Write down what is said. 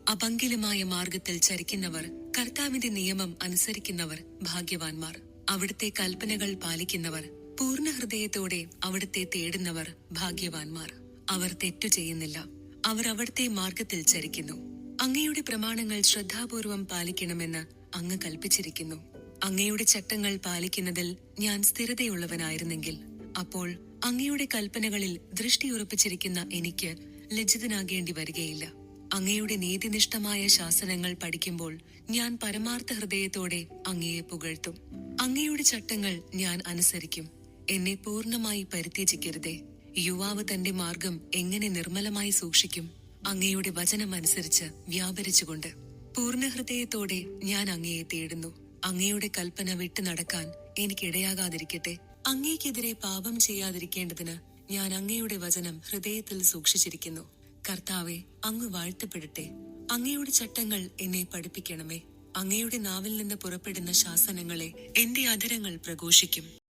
അപങ്കിലമായ മാർഗത്തിൽ ചരിക്കുന്നവർ, കർത്താവിന്റെ നിയമം അനുസരിക്കുന്നവർ ഭാഗ്യവാന്മാർ. അവിടുത്തെ കൽപ്പനകൾ പാലിക്കുന്നവർ, പൂർണ്ണ ഹൃദയത്തോടെ അവിടുത്തെ തേടുന്നവർ ഭാഗ്യവാന്മാർ. അവർ തെറ്റു ചെയ്യുന്നില്ല, അവർ അവിടുത്തെ മാർഗത്തിൽ ചരിക്കുന്നു. അങ്ങയുടെ പ്രമാണങ്ങൾ ശ്രദ്ധാപൂർവം പാലിക്കണമെന്ന് അങ്ങ് കൽപ്പിച്ചിരിക്കുന്നു. അങ്ങയുടെ ചട്ടങ്ങൾ പാലിക്കുന്നതിൽ ഞാൻ സ്ഥിരതയുള്ളവനായിരുന്നെങ്കിൽ, അപ്പോൾ അങ്ങയുടെ കൽപ്പനകളിൽ ദൃഷ്ടിയുറപ്പിച്ചിരിക്കുന്ന എനിക്ക് ലജ്ജിതനാകേണ്ടി വരികയില്ല. അങ്ങയുടെ നീതിനിഷ്ഠമായ ശാസനങ്ങൾ പഠിക്കുമ്പോൾ ഞാൻ പരമാർത്ഥ ഹൃദയത്തോടെ അങ്ങയെ പുകഴ്ത്തും. അങ്ങയുടെ ചട്ടങ്ങൾ ഞാൻ അനുസരിക്കും. എന്നെ പൂർണ്ണമായി പരിത്യജിക്കരുതേ. യുവാവ് തന്റെ മാർഗം എങ്ങനെ നിർമ്മലമായി സൂക്ഷിക്കും? അങ്ങയുടെ വചനമനുസരിച്ച് വ്യാപരിച്ചുകൊണ്ട് പൂർണ്ണ ഹൃദയത്തോടെ ഞാൻ അങ്ങയെ തേടുന്നു. അങ്ങയുടെ കൽപ്പന വിട്ടു നടക്കാൻ എനിക്കിടയാകാതിരിക്കട്ടെ. അങ്ങേക്കെതിരെ പാപം ചെയ്യാതിരിക്കേണ്ടതിന് ഞാൻ അങ്ങയുടെ വചനം ഹൃദയത്തിൽ സൂക്ഷിച്ചിരിക്കുന്നു. കർത്താവെ, അങ്ങ് വാഴ്ത്തപ്പെടട്ടെ. അങ്ങയുടെ ചട്ടങ്ങൾ എന്നെ പഠിപ്പിക്കണമേ. അങ്ങയുടെ നാവിൽ നിന്ന് പുറപ്പെടുന്ന ശാസനങ്ങളെ എന്റെ അധരങ്ങൾ പ്രഘോഷിക്കും.